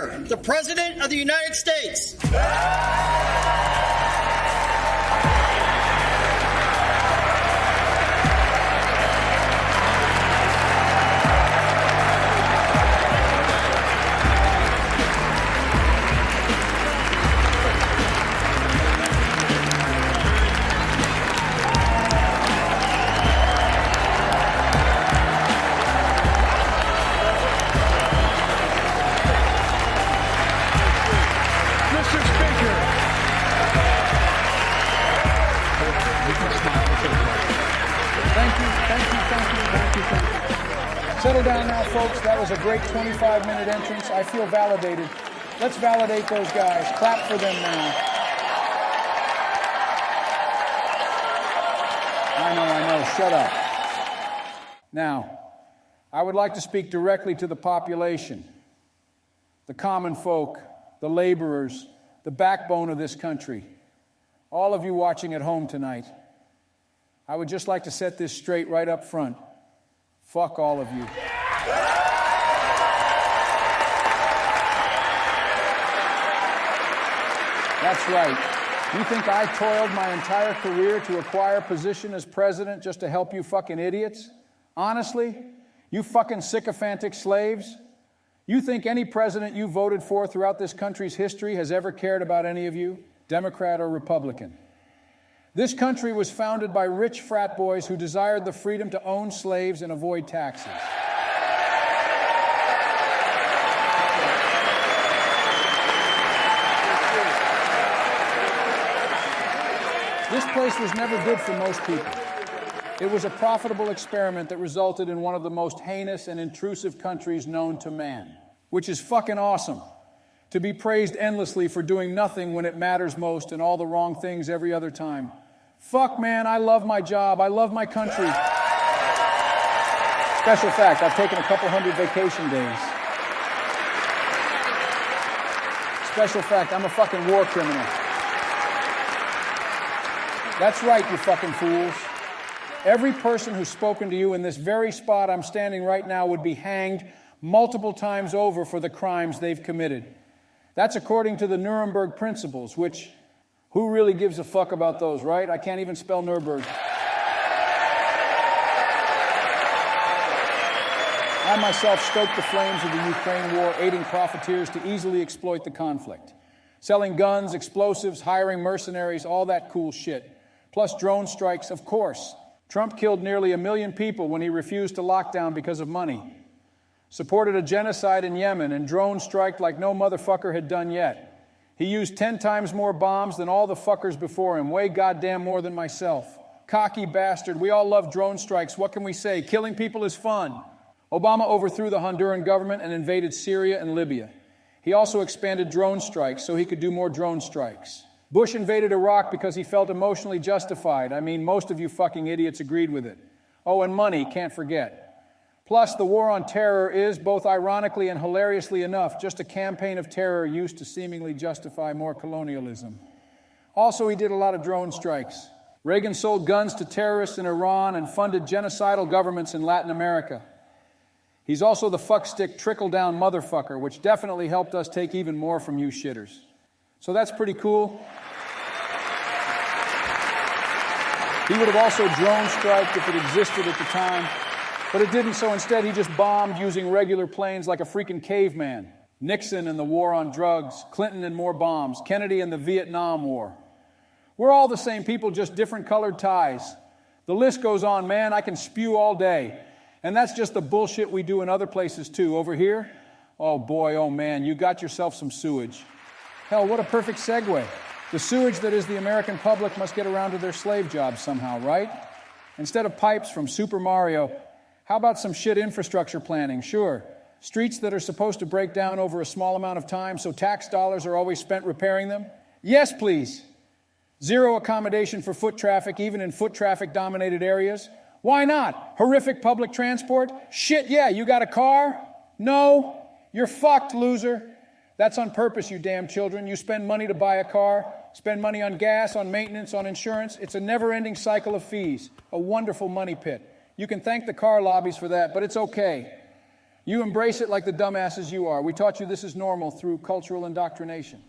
Sir, the President of the United States. Settle down now, folks. That was a great 25-minute entrance. I feel validated. Let's validate those guys. Clap for them now. I know. Shut up. Now, I would like to speak directly to the population, the common folk, the laborers, the backbone of this country. All of you watching at home tonight, I would just like to set this straight right up front. Fuck all of you. That's right. You think I toiled my entire career to acquire a position as president just to help you fucking idiots? Honestly? You fucking sycophantic slaves? You think any president you voted for throughout this country's history has ever cared about any of you, Democrat or Republican? This country was founded by rich frat boys who desired the freedom to own slaves and avoid taxes. This place was never good for most people. It was a profitable experiment that resulted in one of the most heinous and intrusive countries known to man, which is fucking awesome. To be praised endlessly for doing nothing when it matters most and all the wrong things every other time. Fuck, man, I love my job. I love my country. Special fact, I've taken a couple hundred vacation days. Special fact, I'm a fucking war criminal. That's right, you fucking fools. Every person who's spoken to you in this very spot I'm standing right now would be hanged multiple times over for the crimes they've committed. That's according to the Nuremberg principles, which, who really gives a fuck about those, right? I can't even spell Nuremberg. I myself stoked the flames of the Ukraine war, aiding profiteers to easily exploit the conflict. Selling guns, explosives, hiring mercenaries, all that cool shit. Plus drone strikes, of course. Trump killed nearly 1 million people when he refused to lock down because of money. Supported a genocide in Yemen and drone striked like no motherfucker had done yet. He used 10 times more bombs than all the fuckers before him, way goddamn more than myself. Cocky bastard. We all love drone strikes. What can we say? Killing people is fun. Obama overthrew the Honduran government and invaded Syria and Libya. He also expanded drone strikes so he could do more drone strikes. Bush invaded Iraq because he felt emotionally justified. I mean, most of you fucking idiots agreed with it. Oh, and money, can't forget. Plus, the war on terror is, both ironically and hilariously enough, just a campaign of terror used to seemingly justify more colonialism. Also, he did a lot of drone strikes. Reagan sold guns to terrorists in Iran and funded genocidal governments in Latin America. He's also the fuckstick trickle-down motherfucker, which definitely helped us take even more from you shitters. So that's pretty cool. He would have also drone striked if it existed at the time, but it didn't, so instead he just bombed using regular planes like a freaking caveman. Nixon and the war on drugs, Clinton and more bombs, Kennedy and the Vietnam War. We're all the same people, just different colored ties. The list goes on, man. I can spew all day. And that's just the bullshit we do in other places too. Over here, oh boy, oh man, you got yourself some sewage. Hell, what a perfect segue. The sewage that is the American public must get around to their slave jobs somehow, right? Instead of pipes from Super Mario, how about some shit infrastructure planning? Sure. Streets that are supposed to break down over a small amount of time, so tax dollars are always spent repairing them? Yes, please. Zero accommodation for foot traffic, even in foot traffic-dominated areas. Why not? Horrific public transport? Shit, yeah, you got a car? No. You're fucked, loser. That's on purpose, you damn children. You spend money to buy a car, spend money on gas, on maintenance, on insurance. It's a never-ending cycle of fees, a wonderful money pit. You can thank the car lobbies for that, but it's okay. You embrace it like the dumbasses you are. We taught you this is normal through cultural indoctrination.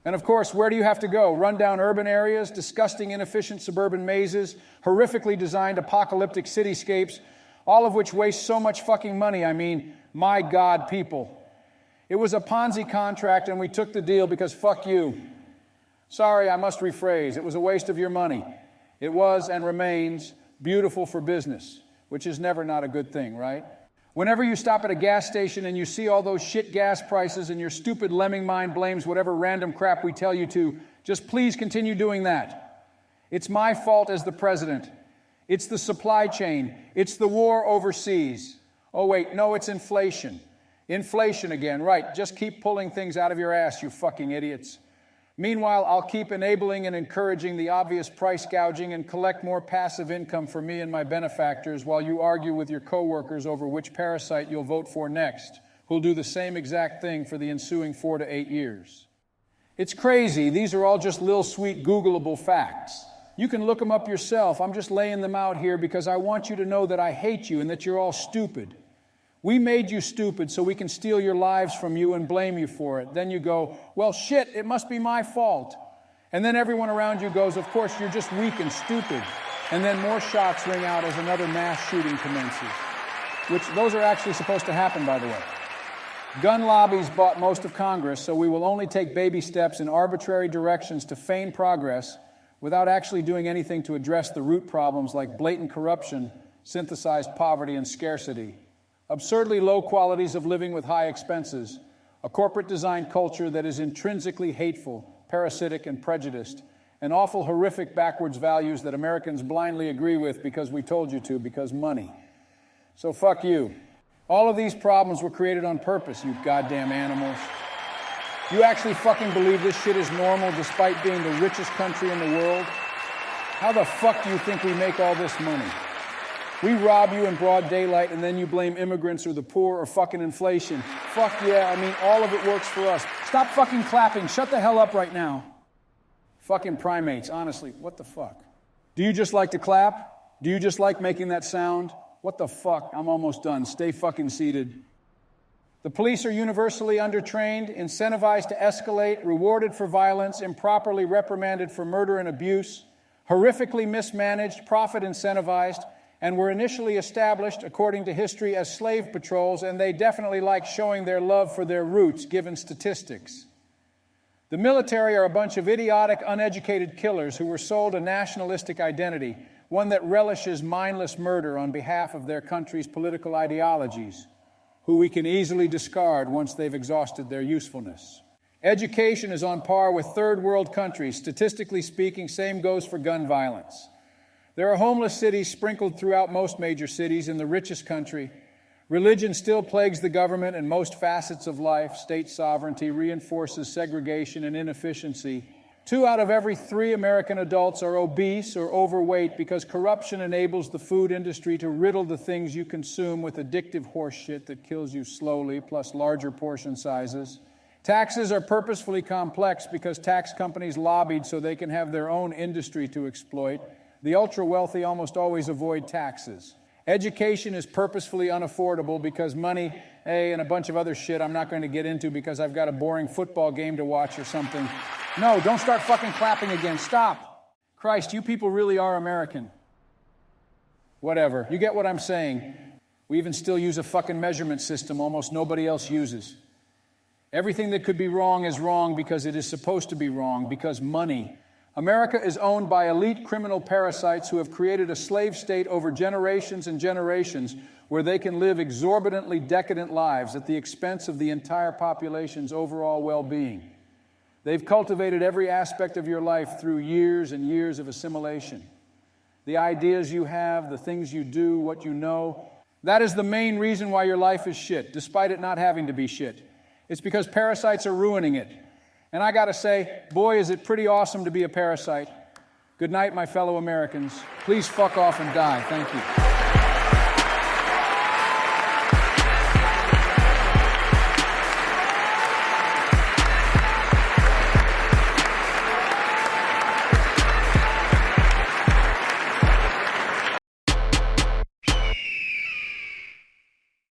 And of course, where do you have to go? Run-down urban areas, disgusting, inefficient suburban mazes, horrifically designed apocalyptic cityscapes, all of which waste so much fucking money. I mean, my God, people. It was a Ponzi contract and we took the deal because fuck you. Sorry, I must rephrase. It was a waste of your money. It was and remains beautiful for business, which is never not a good thing, right? Whenever you stop at a gas station and you see all those shit gas prices and your stupid lemming mind blames whatever random crap we tell you to, just please continue doing that. It's my fault as the president. It's the supply chain. It's the war overseas. Oh wait, no, it's inflation. Inflation again, right. Just keep pulling things out of your ass, you fucking idiots. Meanwhile, I'll keep enabling and encouraging the obvious price gouging and collect more passive income for me and my benefactors while you argue with your coworkers over which parasite you'll vote for next, who'll do the same exact thing for the ensuing 4 to 8 years. It's crazy. These are all just little sweet Googleable facts. You can look them up yourself. I'm just laying them out here because I want you to know that I hate you and that you're all stupid. We made you stupid so we can steal your lives from you and blame you for it. Then you go, well, shit, it must be my fault. And then everyone around you goes, of course, you're just weak and stupid. And then more shots ring out as another mass shooting commences. Which, those are actually supposed to happen, by the way. Gun lobbies bought most of Congress, so we will only take baby steps in arbitrary directions to feign progress without actually doing anything to address the root problems like blatant corruption, synthesized poverty, and scarcity. Absurdly low qualities of living with high expenses, a corporate design culture that is intrinsically hateful, parasitic, and prejudiced, and awful, horrific backwards values that Americans blindly agree with because we told you to, because money. So fuck you. All of these problems were created on purpose, you goddamn animals. You actually fucking believe this shit is normal despite being the richest country in the world? How the fuck do you think we make all this money? We rob you in broad daylight and then you blame immigrants or the poor or fucking inflation. Fuck yeah, I mean, all of it works for us. Stop fucking clapping. Shut the hell up right now. Fucking primates, honestly, what the fuck? Do you just like to clap? Do you just like making that sound? What the fuck? I'm almost done. Stay fucking seated. The police are universally undertrained, incentivized to escalate, rewarded for violence, improperly reprimanded for murder and abuse, horrifically mismanaged, profit incentivized, and were initially established, according to history, as slave patrols, and they definitely like showing their love for their roots, given statistics. The military are a bunch of idiotic, uneducated killers who were sold a nationalistic identity, one that relishes mindless murder on behalf of their country's political ideologies, who we can easily discard once they've exhausted their usefulness. Education is on par with third world countries. Statistically speaking, same goes for gun violence. There are homeless cities sprinkled throughout most major cities in the richest country. Religion still plagues the government and most facets of life. State sovereignty reinforces segregation and inefficiency. 2 out of every 3 American adults are obese or overweight because corruption enables the food industry to riddle the things you consume with addictive horseshit that kills you slowly, plus larger portion sizes. Taxes are purposefully complex because tax companies lobbied so they can have their own industry to exploit. The ultra-wealthy almost always avoid taxes. Education is purposefully unaffordable because money, and a bunch of other shit I'm not going to get into because I've got a boring football game to watch or something. No, don't start fucking clapping again. Stop. Christ, you people really are American. Whatever. You get what I'm saying. We even still use a fucking measurement system almost nobody else uses. Everything that could be wrong is wrong because it is supposed to be wrong, because money. America is owned by elite criminal parasites who have created a slave state over generations and generations where they can live exorbitantly decadent lives at the expense of the entire population's overall well-being. They've cultivated every aspect of your life through years and years of assimilation. The ideas you have, the things you do, what you know, that is the main reason why your life is shit, despite it not having to be shit. It's because parasites are ruining it. And I gotta say, boy, is it pretty awesome to be a parasite. Good night, my fellow Americans. Please fuck off and die. Thank you.